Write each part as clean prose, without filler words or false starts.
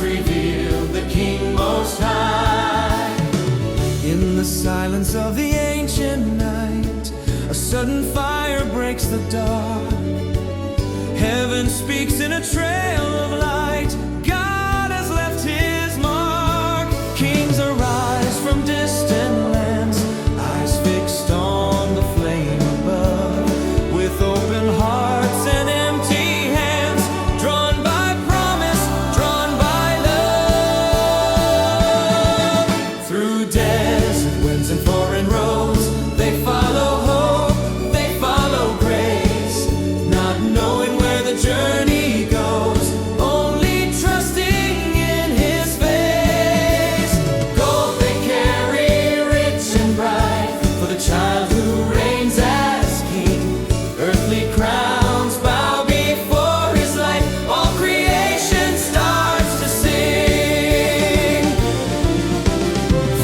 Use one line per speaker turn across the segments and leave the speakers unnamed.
Christ revealed, the King Most High.
In the silence of the ancient night, a sudden fire breaks the dark. Heaven speaks in a trail of light. God has left his mark. Kings arise from distant lands, eyes fixed on the flame above, with open hearts and empty hands, drawn by promise, drawn by love. Through desert winds and foreign roads, they follow hope, they follow grace, not knowing where the journey goes, only trusting in his face. Gold they carry rich and bright, for the child who reigns as king. Earthly crowns bow before his light, all creation starts to sing.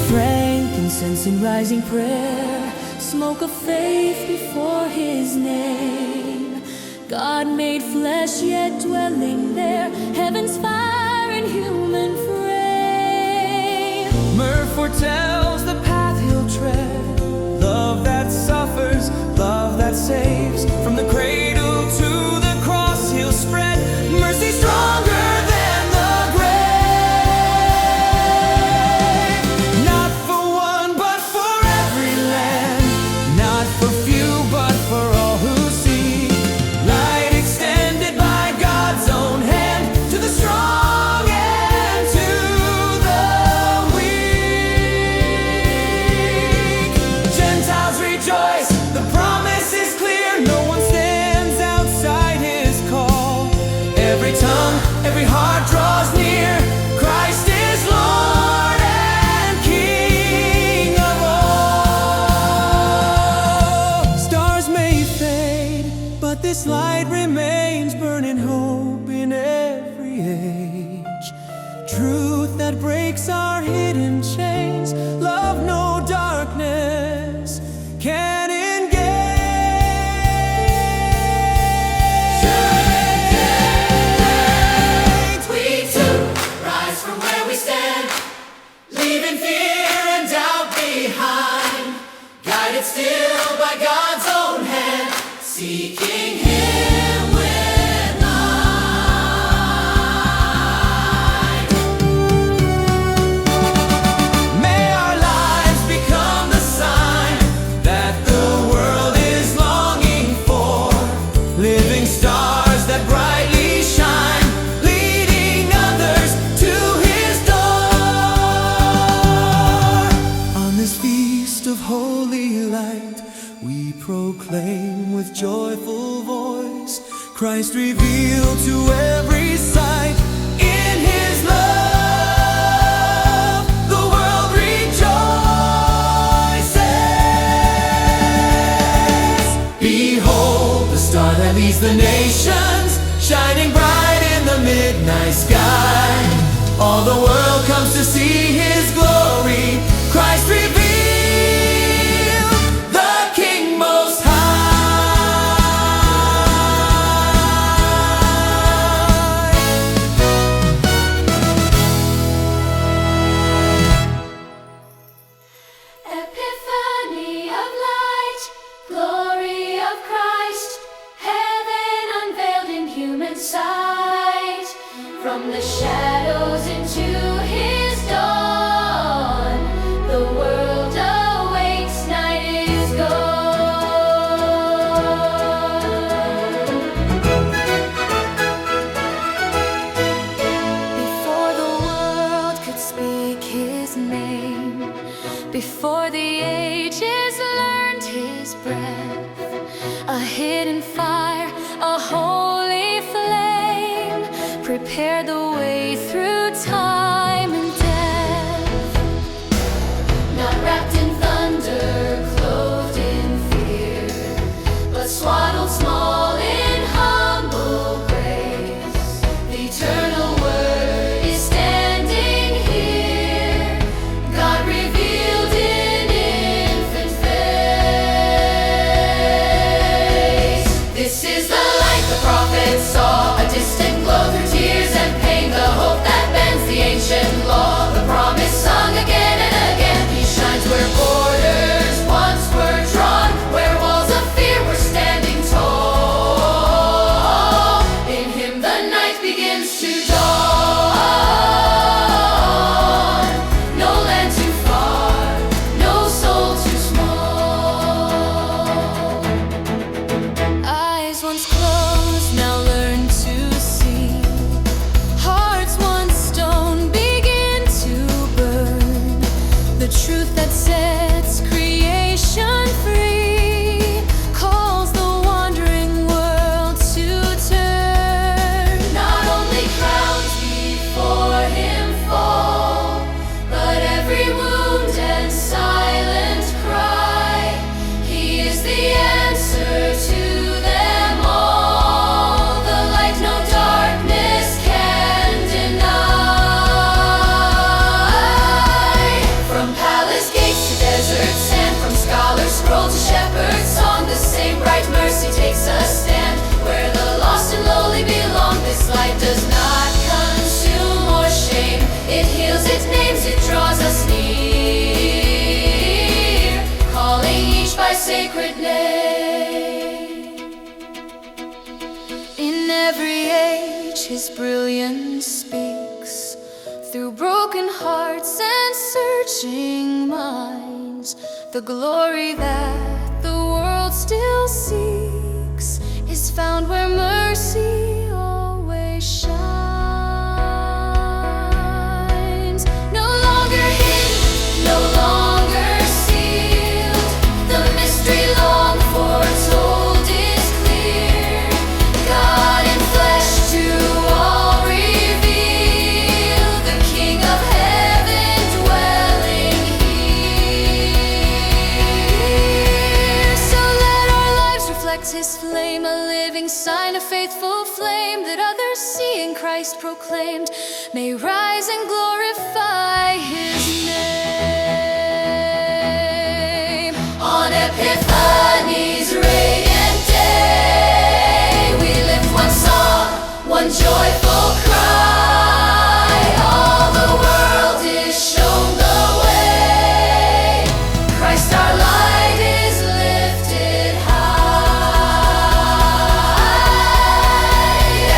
Frankincense in rising prayer, smoke of faith before his name. God made flesh, yet dwelling there, heaven's fire in human frame. Myrrh foretells the path he'll tread, love that suffers, love that saves. From the cradle to the cross he'll spread mercy stronger than the grave. Not for one, but for every land, not for few, but for all who see. Light extended by God's own hand, to the strong and to the weak. Gentiles rejoice, the promise is clear, no one stands outside his call. Every tongue, every heart draws near, Christ is Lord and King of all. Stars may fade, but this light remains, burning hope in every age. Truth that breaks our hidden chains, love no darkness can engage.
We too rise from where we stand, leaving fear and doubt behind, guided still by God's own hand, seeking him with light. May our lives become the sign that the world is longing for, living stars that brightly shine, leading others to his door. On this feast of holy light, we proclaim with joyful voice, Christ revealed to every sight. In his love, the world rejoices. Behold the star that leads the nations, shining bright in the midnight sky. All the world comes to see his glory, Christ revealed, the King Most High.
Epiphany of light, glory of Christ, heaven unveiled in human sight. From the shadows into his dawn, the world awakes, night is gone. Before the world could speak his name, before the ages learned his breath, a hidden fire, a holy flame, prepared the way through time and death. Not wrapped in thunder, clothed in fear, but swaddled small in humble grace. The eternal word is standing here, God revealed in infant face. This is the light the prophets saw, a distant glow through tears and pain, the hope that vision speaks through broken hearts and searching minds. The glory that the world still seeks is found where mercy always shines. No longer hidden, no longer sealed, the mystery long foretold is clear. God in flesh to all revealed, the King of heaven dwelling here. So let our lives reflect His flame, a living sign, a faithful flame that others seeing Christ proclaimed may rise and glorify His name. On Epiphany's radiant day, we lift one song, one joyful cry. All the world is shown the way. Christ our light is lifted high.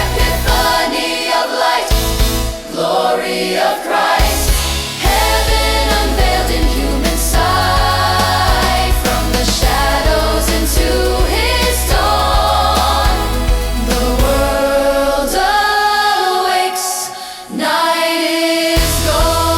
Epiphany of light, glory of Christ, heaven unveiled in human sight. From the shadows into His dawn, the world awakes, night is gone.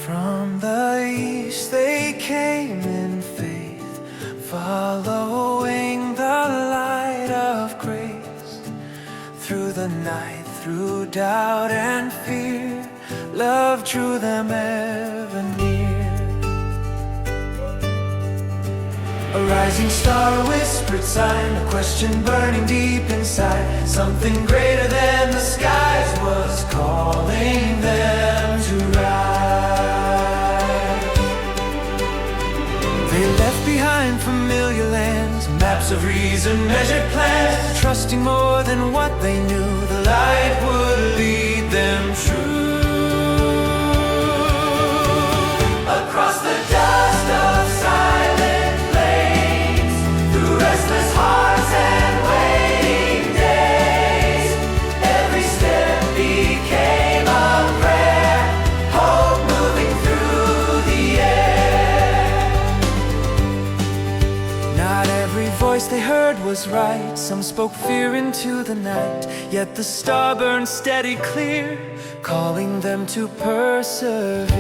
From the east they came in faith, following the light of grace. Through the night, through doubt and fear, love drew them ever near. A rising star, a whispered sign, a question burning deep inside. Something greater than the skies was calling them to rise. They left behind familiar lands, maps of reason, measured plans, trusting more than what they knew. The light would lead them true. Across the dust of silent lanes, through restless hearts and waiting days, every step became a prayer, hope moving through the air. Not every voice they heard was right, some spoke fear into the night, yet the star burned steady clear, calling them to persevere.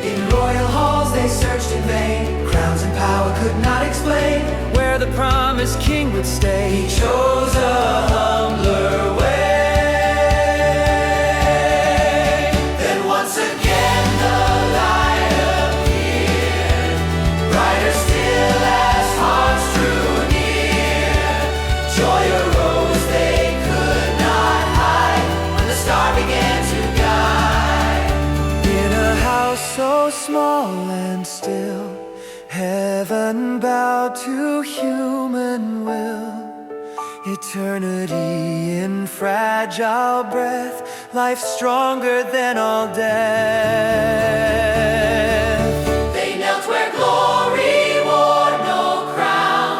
In royal halls they searched in vain, crowns and power could not explain where the promised king would stay. He chose a humbler way. Then once again the light appeared, brighter still as hearts drew near. Joy arose they could not hide when the star began to guide. In a house so small and still, heaven bowed to human will. Eternity in fragile breath, life stronger than all death. They knelt where glory wore no crown,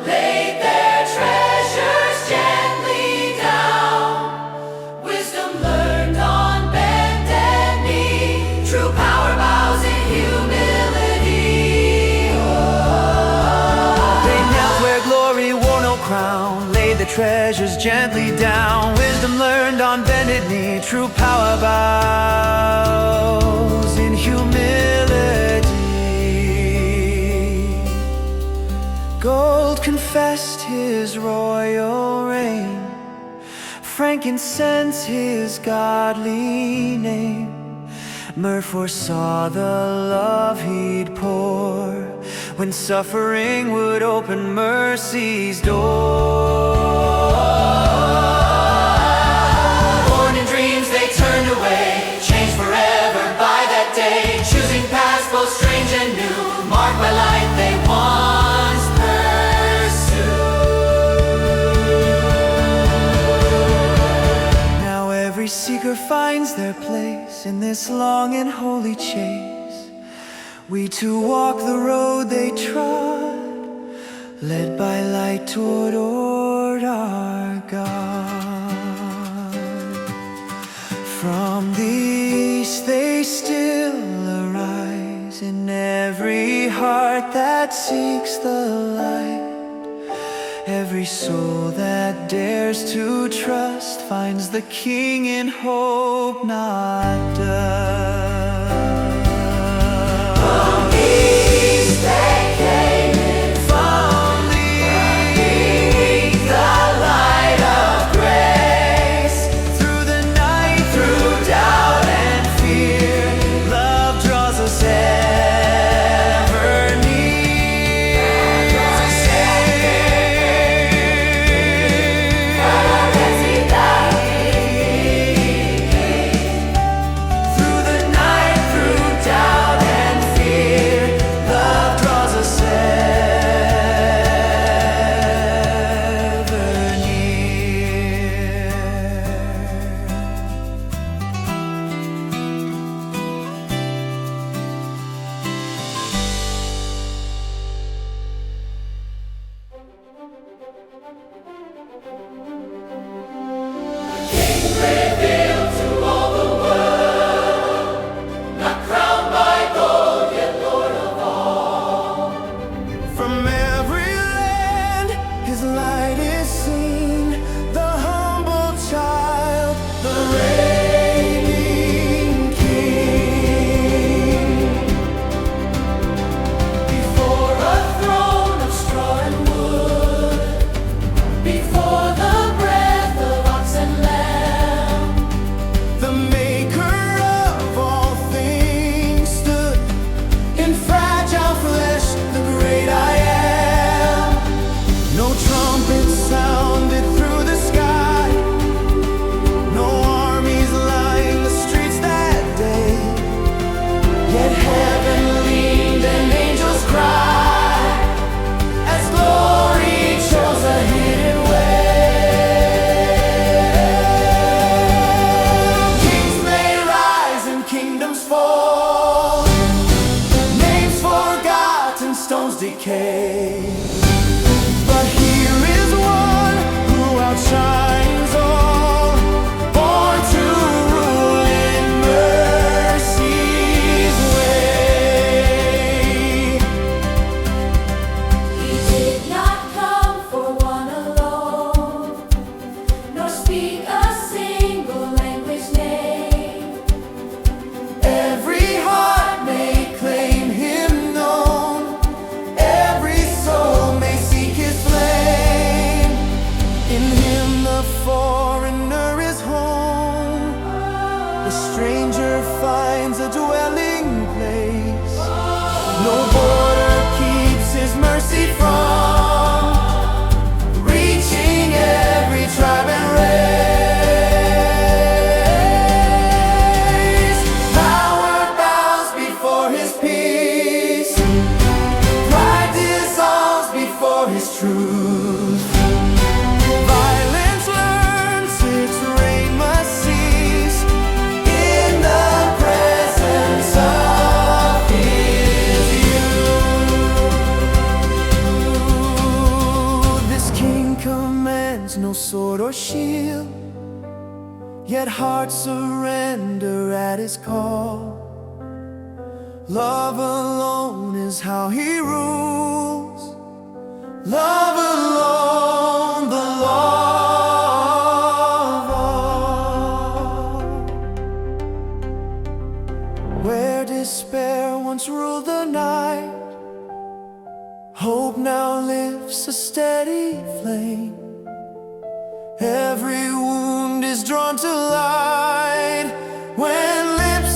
laid their treasures gently down. Wisdom learned on bended knee, true power bows in humility. They knelt where glory wore no crown, laid the treasures gently down. Wisdom learned on bended knee, true power bows in humility. Gold confessed His royal reign, frankincense His godly name. Myrrh foresaw the love He'd pour
when suffering would open mercy's door.
Born in dreams they turned away, changed forever by that day, choosing paths both strange and new, marked by light they once pursued.
Now every seeker finds their place in this long and holy chase. We too walk the road they trod, led by light toward our God. From the east they still arise, in every heart that seeks the light. Every soul that dares to trust finds the King in hope not done.
Revealed to all the world, not crowned by gold, yet Lord of all.
From every land his light is seen, the humble child, the reigning King.
Before a throne of straw and wood, before the breath of ox and lamb,
The maker of all things stood in fragile flesh, the great I am. No trumpet sounded through the sky, no armies lined the streets that day. Yet heaven leaned and angels cried, as glory chose a hidden way. Kings may rise and kingdoms fall, names forgotten, stones decay. But here is one who outshines all, born to rule in mercy's way.
he did not come for one alone, nor speak a single language name.
Every heart may claim him known, every soul may seek his flame. In him the foreigner is home, the stranger finds a dwelling place. No border keeps his mercy from reaching every tribe and race. Power bows before his peace, pride dissolves before his truth. Violence learns its reign must cease in the presence of his youth. This King commands no sword or shield, yet hearts surrender at his call. Love alone is how he rules, love alone the law of all. Where despair once ruled the night, hope now lifts a steady flame. Every wound is drawn to light when lips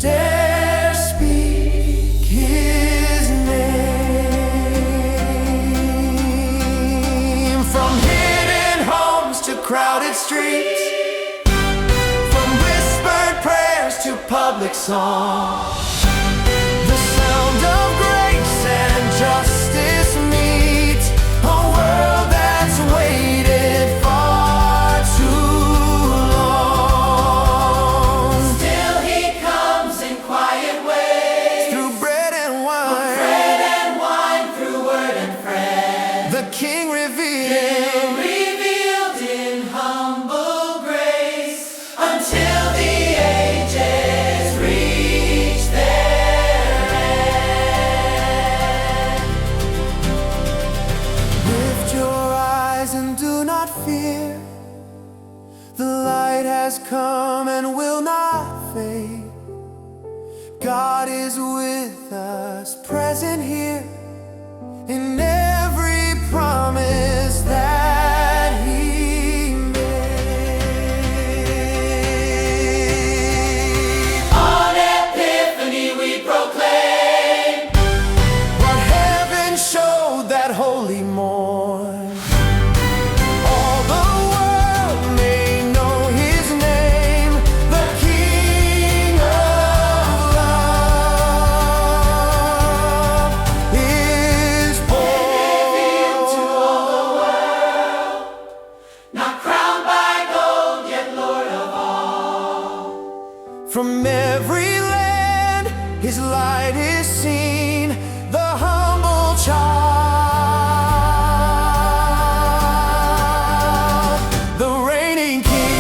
dare speak his name. streets, from whispered prayers to public song. The sound of grace and justice meet a world that's waited far too long.
Still he comes in quiet ways,
Through bread and wine,
bread and wine, through word and friend.
the King revealed,
Revealed in humble grace, until the ages reach their end.
lift your eyes and do not fear. The light has come and will not fade. God is with us, present here, in every promise that He made.
On Epiphany we proclaim,
What heaven showed that holy morn, all the world may know His name, the King of love is
revealed to
born.
all the world, not crowned by gold, yet Lord of all.
From every land His light is seen, the humble child, the reigning King.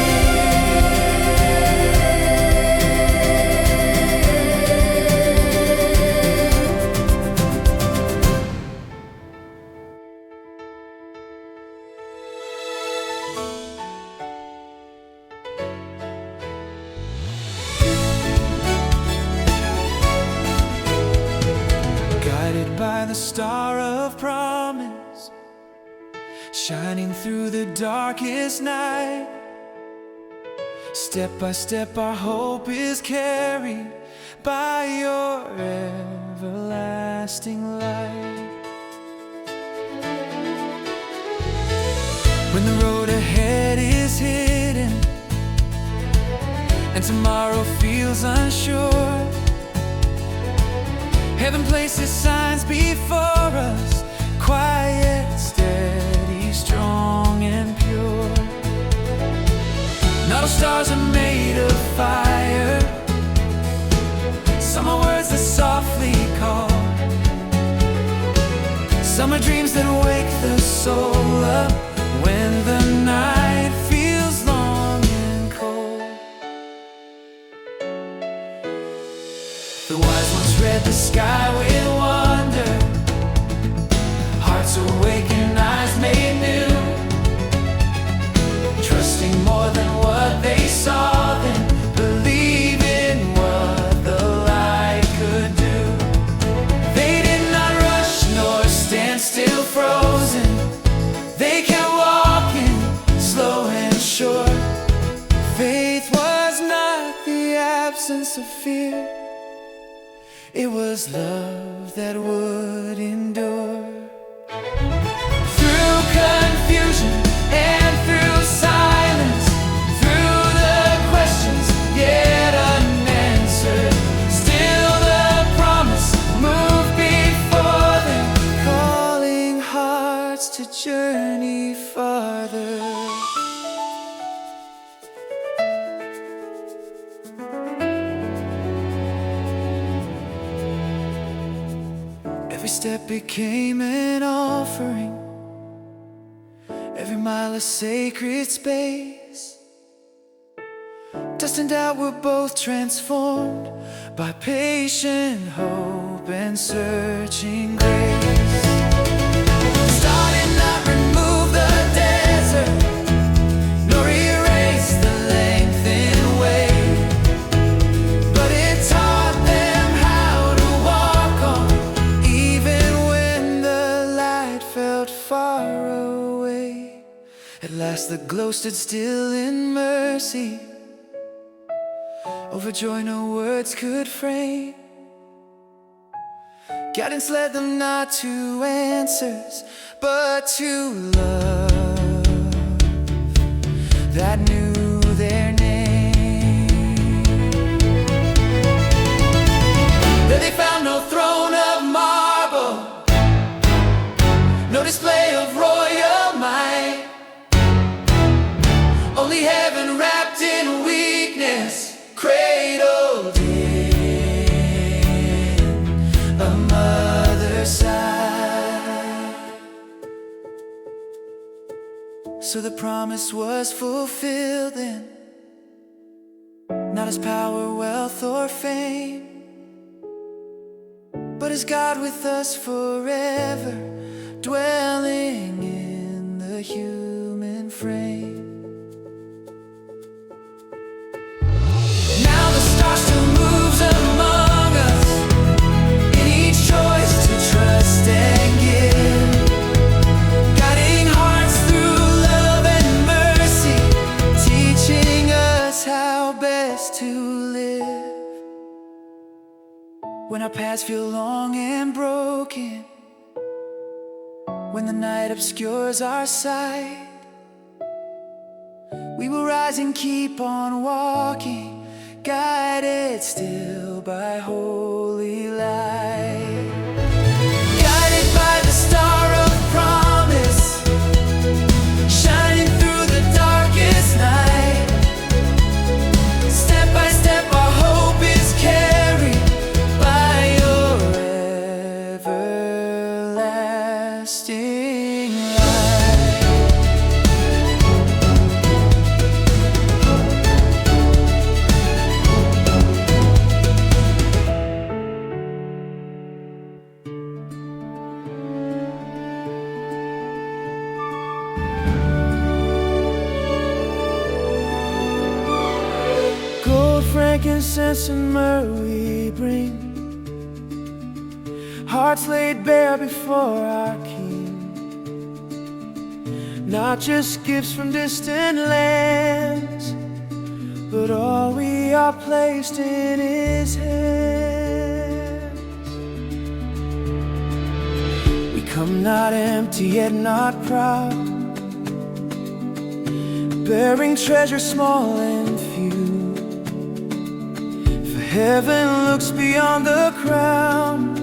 Guided by the star of promise, shining through the darkest night. Step by step our hope is carried by your everlasting light. When the road ahead is hidden and tomorrow feels unsure, heaven places signs before us, quiet, steady, strong and pure. Not all stars are made of fire, some are words that softly call, some are dreams that wake the soul up when the night feels long and cold. The wise ones read the sky with wonder, hearts awakened, eyes made new, trusting more than what they saw, then believing what the light could do. They did not rush nor stand still frozen, they kept walking slow and sure. Faith was not the absence of fear, it was love that would endure. Through confusion and through silence, through the questions yet unanswered, still the promise moved before them, calling hearts to journey farther. Every step became an offering, every mile a sacred space. Dust and doubt were both transformed by patient hope and searching grace. Star did not remove the desert, nor erase the lengthened way, but it taught them how to walk on, even when the light felt far away. At last the glow stood still in mercy, over joy no words could frame. Guidance led them not to answers, but to love.
that knew their name.
There they found no throne of marble, no display of royal might, only heaven wrapped in weakness, cradled in a mother's side.
So the promise was fulfilled then, not as power, wealth, or fame, but as God with us forever, dwelling in the human frame.
Now the star still moves among us, in each choice to trust and give,
Guiding hearts through love and mercy, teaching us how best to live. When our paths feel long and broken, when the night obscures our sight, we will rise and keep on walking, guided still by holy light. Guided by the star of promise, shining through the darkest night. Step by step our hope is carried by your everlasting light. Gold, frankincense, and myrrh we bring, hearts laid bare before our King. Not just gifts from distant lands, but all we are placed in His hands. We come not empty yet not proud, bearing treasure small and few. For heaven looks beyond the crown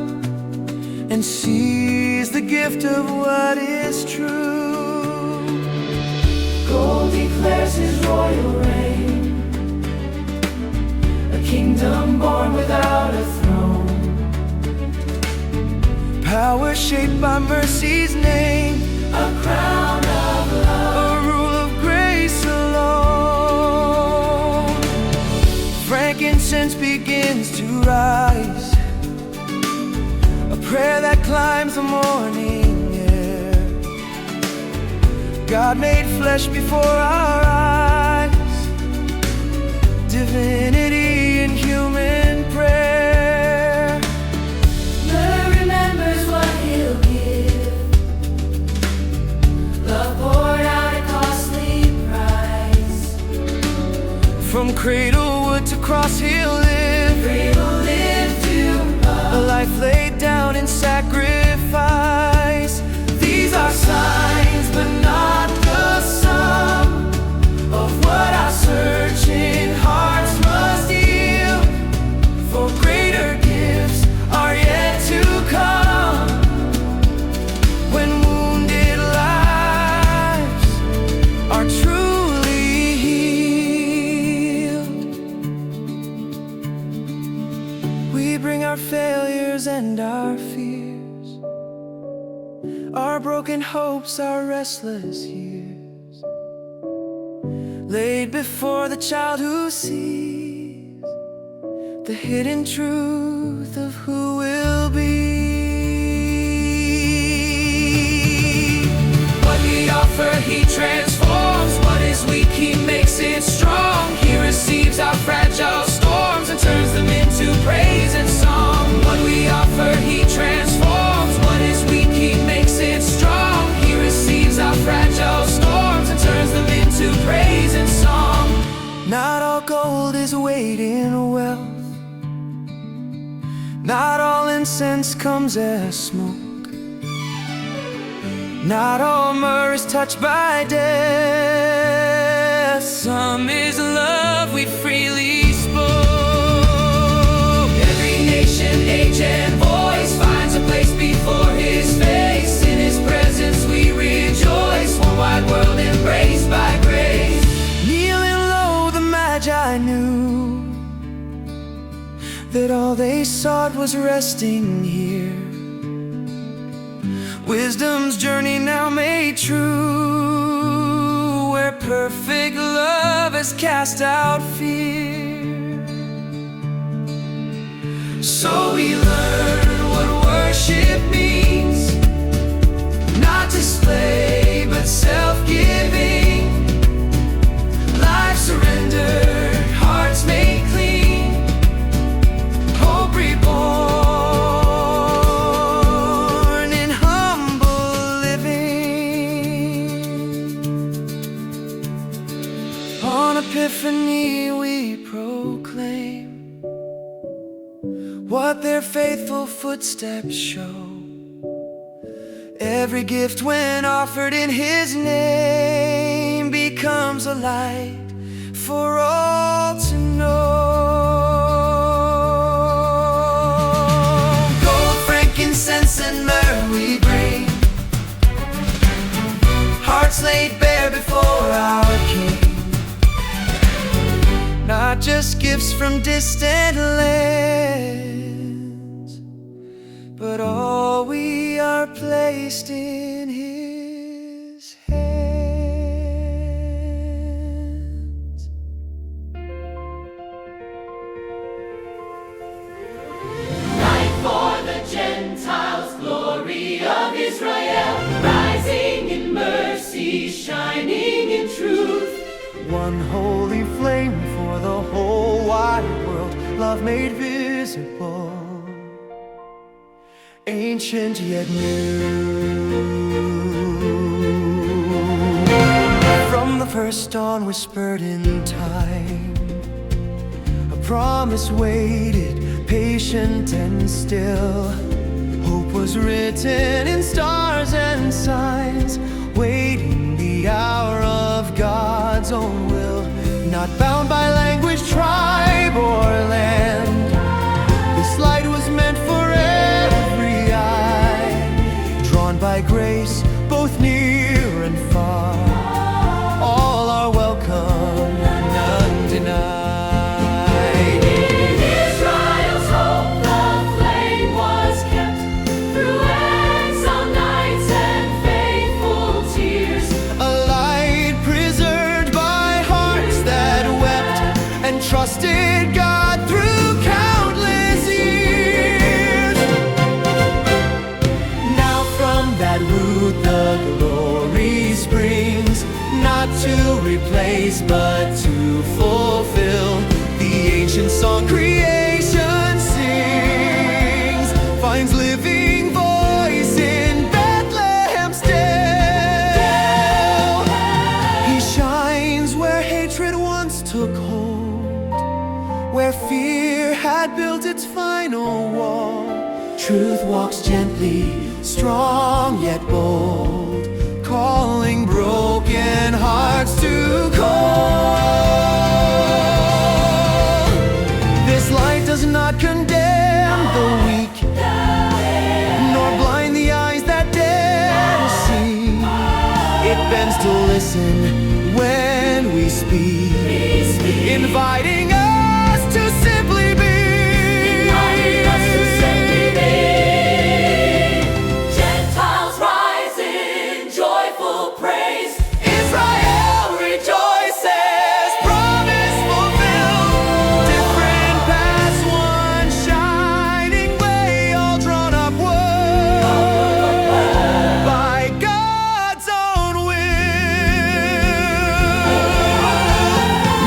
and sees the gift of what is true. Gold declares His royal reign, a kingdom born without a throne, power shaped by mercy's name, a crown of love, a rule of grace alone. Frankincense begins to rise, a prayer that climbs the morning air. God made flesh before our eyes, divinity in human prayer.
Myrrh remembers what He'll give, love poured out at costly price.
From cradlewood to cross He'll live,
Cradle lived to
a life laid down in sacrifice. These are signs, but not the sum of what our searching hearts must yield. For greater gifts are yet to come, when wounded lives are truly healed. We bring our failures and our fears, our broken hopes, our restless years, laid before the child who sees the hidden truth of who will be.
what we offer He transforms, what is weak He makes it strong. He receives our fragile storms and turns them into praise and song. What we offer He transforms, what is weak He makes it strong. He receives our fragile storms and turns them into praise and song.
Not all gold is weighed in wealth, not all incense comes as smoke, not all myrrh is touched by death. from His love we freely spoke.
Every nation, age, and voice finds a place before His face. In His presence we rejoice, one wide world embraced by grace.
Kneeling low, the Magi knew that all they sought was resting here. Wisdom's journey now made true, where perfect love has cast out fear. So we learn what worship means, not display but self-giving, life surrendered, hearts made clean, hope reborn in humble living. On Epiphany we proclaim what their faithful footsteps show. Every gift when offered in His name becomes a light for all to know. Gold, frankincense, and myrrh we bring, hearts laid bare before our King. Not just gifts from distant lands, but all we are placed in His hands.
Light for the Gentiles, glory of Israel, rising in mercy, shining in truth.
One holy flame for the whole wide world, love made visible, ancient yet new. From the first dawn whispered in time, a promise waited, patient and still. Hope was written in stars and signs, waiting the hour of God's own will. Not bound by language, tribe, or land, this light was meant for every eye, drawn by grace, both near and far. All are welcome, none denied.
In Israel's hope, the flame was kept through exile nights and faithful tears.
A light preserved by hearts that wept and trusted God through countless years. Now from that root the glory springs, not to replace but to fulfill the ancient song creation sings, finds living voice in Bethlehem still. He shines where hatred once took hold, where fear had built its final wall. Truth walks gently, strong yet bold, calling broken hearts to call. This light does not condemn the weak, nor blind the eyes that dare to see. It bends to listen when we speak, inviting us to simply be.
Gentiles rise in joyful praise. Israel rejoices, promise fulfilled.
Different paths, one shining way, all drawn upward by God's own will.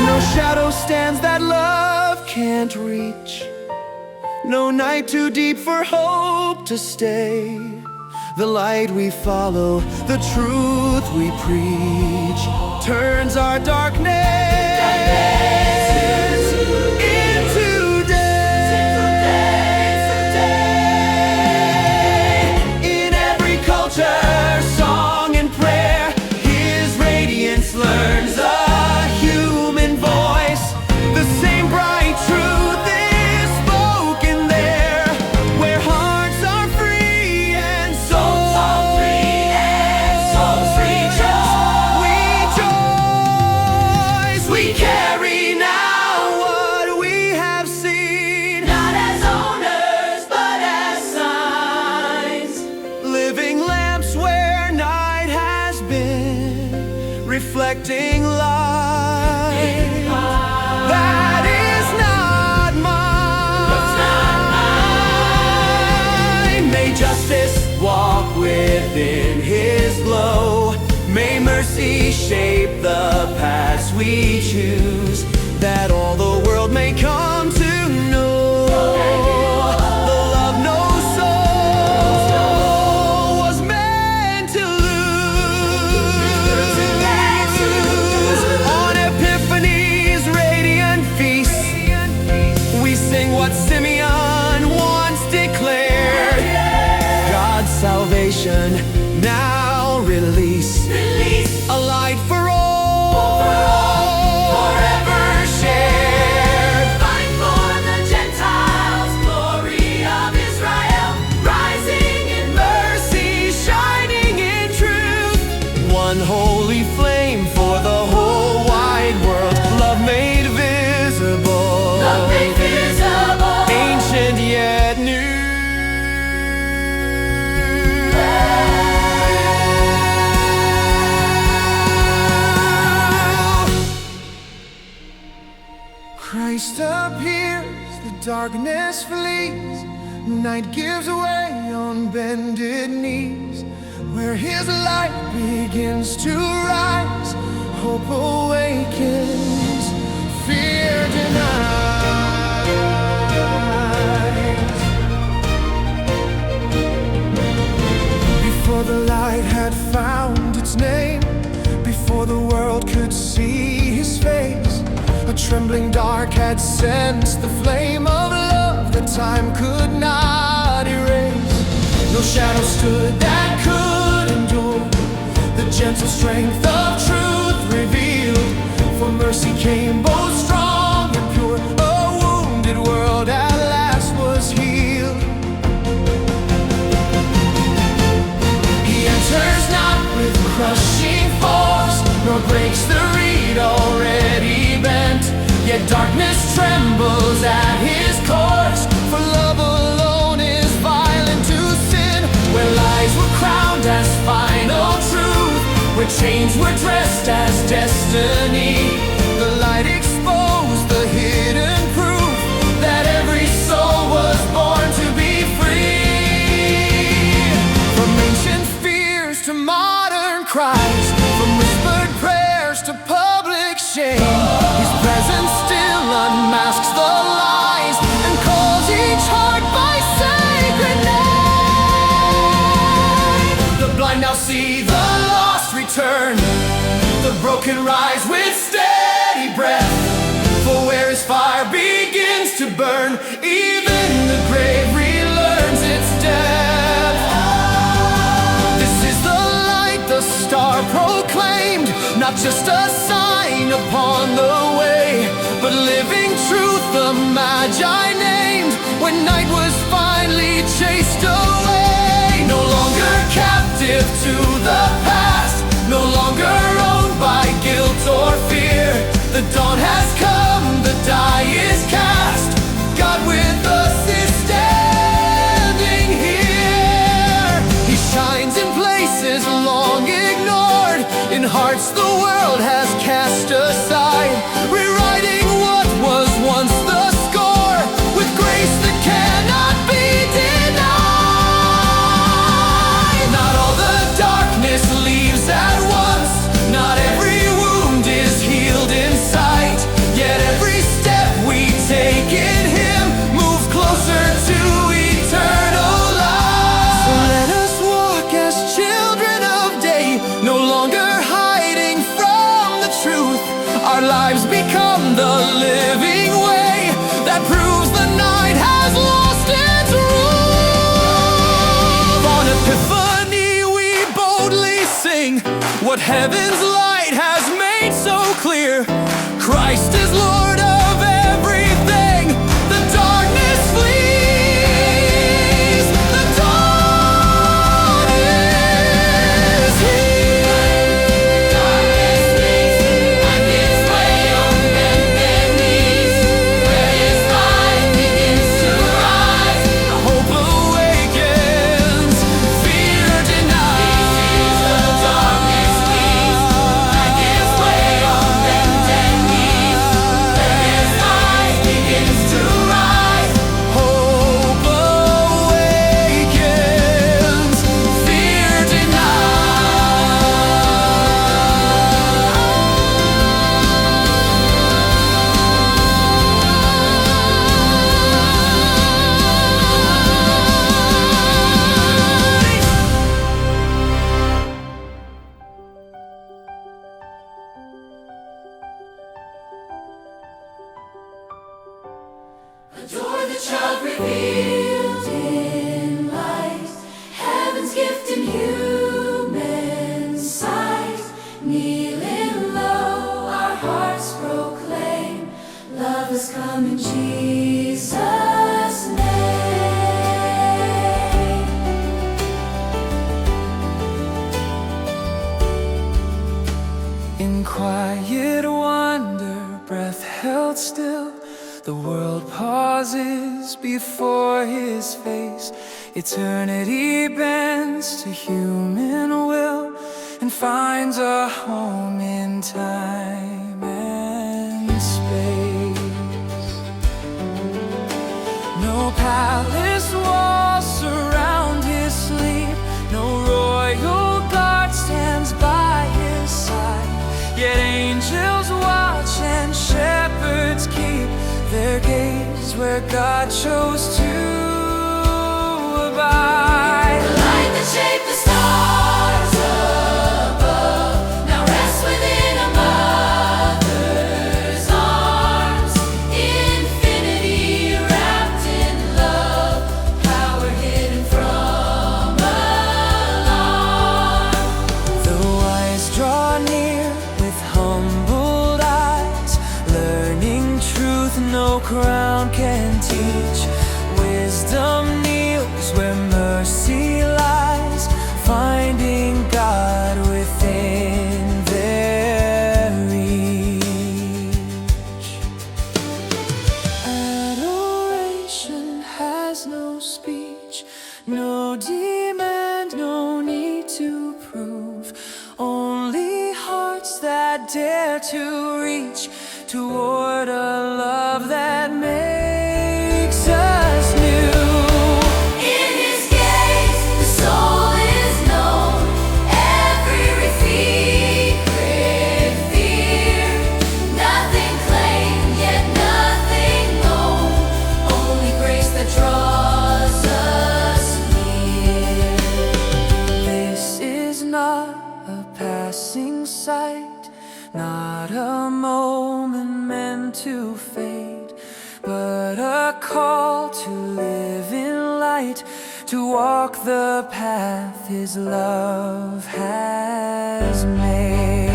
No shadow stands that love can't reach, no night too deep for hope to stay. The light we follow, the truth we preach, turns our darkness into day. In every culture, song and prayer, His radiance learns a human
reflecting light that is not mine. May justice walk within His glow. May mercy shape the paths we choose, that all the world may come to know the love no soul was meant to lose. On Epiphany's radiant feast, we sing what Simeon once declared: God's salvation now release, a light for all, forever shared.
Fight for the Gentiles, glory of Israel, rising in
Mercy shining in truth, one holy flame for the whole wide world. Love made visible,
love made visible,
ancient yet new. Christ appears, the darkness flees, night gives way on bended knees. Where His light begins to rise, hope awakens, fear denies. Before the light had found its name, before the world could see His face, a trembling dark had sensed the flame of love that time could not erase. No shadow stood that could endure the gentle strength of truth revealed. For mercy came both strong and pure, a wounded world at last was healed. He enters not with crushing force, nor breaks the reed already bent. Yet darkness trembles at His course, for love alone is violent to sin. Where lies were crowned as final truth, where chains were dressed as destiny, the light exposed the hidden proof that every soul was born to be free. From ancient fears to modern cries, from whispered prayers to public shame, His presence still unmasks the lies and calls each heart by sacred name. The blind now see, the lost return, the broken rise with steady breath. For where His fire begins to burn, even the grave relearns its depth. This is the light the star proclaimed, not just a sign upon the way, but living truth the Magi named, when night was finally chased away. No longer captive to the past, no longer owned by guilt or fear. The dawn has come, the die is cast, God with us is standing here. He shines in places long ignored, in hearts the world has cast aside, rewriting what was once the score, with grace that cannot be denied. Not all the darkness leaves at once, not every wound is healed in sight, yet every step we take in Him moves closer to eternal life. So let us walk as children of day, no longer hiding from the truth. Our lives become the living way that proves the night has lost its rule. On Epiphany we boldly sing what heaven's light has made so clear: Christ is Lord of everything. The darkness flees, the dawn is here.
darkness flees, and His way on bended knees. Where His light begins to rise,
Hope awakens, fear denies.
He sees the darkness flees, and His way
child revealed in light, heaven's gift in human sight. Kneeling low, our hearts proclaim, love has come in Jesus' name.
In quiet wonder, breath held still, the world pauses before His face. Eternity bends to human will and finds a home in time and space. No palace walls surround His sleep, no royal guard stands by His side. Yet angels watch and shepherds keep their gaze where God chose to abide.
The light that shaped the stars above now rests within a mother's arms. Infinity wrapped in love, power hidden from alarm.
The wise draw near with humbled eyes, learning truth no crown can teach. Wisdom kneels where mercy lies, finding God within their reach. Adoration has no speech, no demand, no need to prove. Only hearts that dare to reach toward a love that makes us new.
In His gaze, the soul is known, every secret fear. Nothing claimed, yet nothing known, only grace that draws us near.
This is not a passing sight, not a moment meant to fade, but a call to live in light, to walk the path His love has made.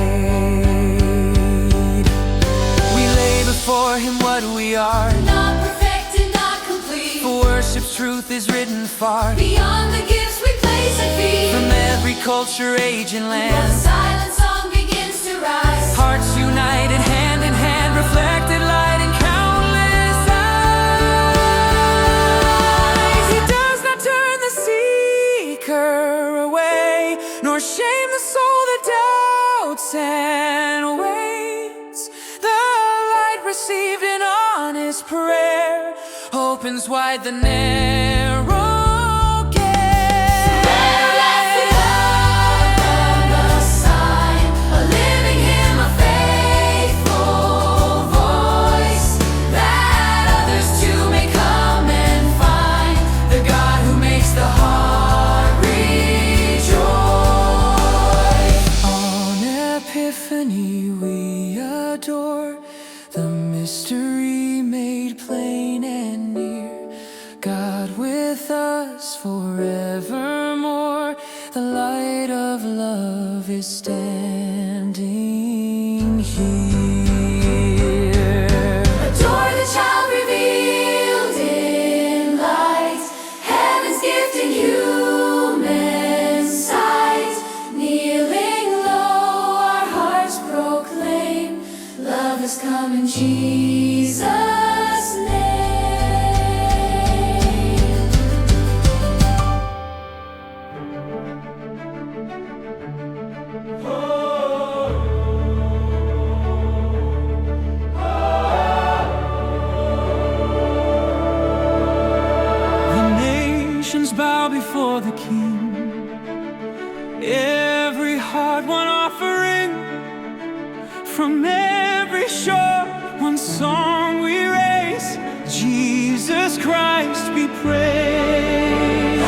We lay before Him what we are,
Not perfect and not complete,
for worship's truth is written far.
beyond the gifts we place at feet.
From every culture, age, and
A
land,
silent song begins to rise.
hearts united, hand in hand, reflected light in countless eyes. He does not turn the seeker away, nor shame the soul that doubts and waits. The light received in honest prayer opens wide the narrow gate.
Everlasting love from the sign, a living hymn, a faithful voice, that others too may come and find the God who makes the heart rejoice.
On Epiphany we adore the mystery made plain and near, God with us forevermore. The light of love is standing here.
Adore the child revealed in light, heaven's gift in human sight. Kneeling low, our hearts proclaim, love has come in Jesus' name.
The nations bow before the King, every heart one offering. From every shore one song we raise, Jesus Christ be praised.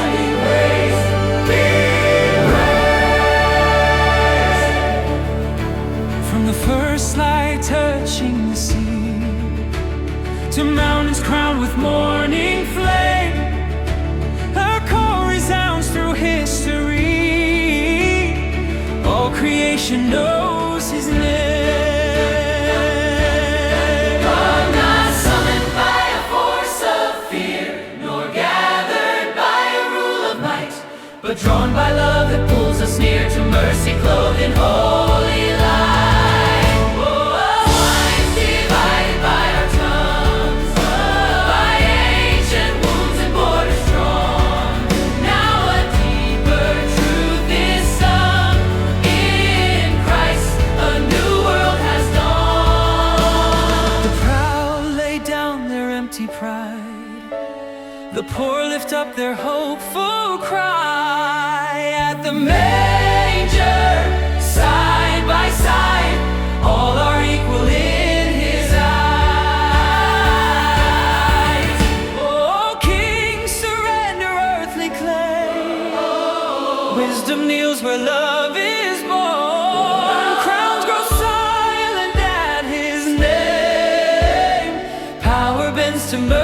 From the first light touching the sea, to mountains crowned with morning flame. Her call resounds through history. All creation knows his name.
I'm not summoned by a force of fear, nor gathered by a rule of might, but drawn by love that pulls us near to mercy clothed in holy light. Lines divided by our tongues, by ancient wounds and borders drawn. Now a deeper truth is sung. In Christ a new world has dawned.
The proud lay down their empty pride, the poor lift up their hopeful cry. At the manger, side by side, all are equal in his eyes. Oh, kings surrender earthly claim. Wisdom kneels where love is born. Crowns grow silent at his name. Power bends to mercy.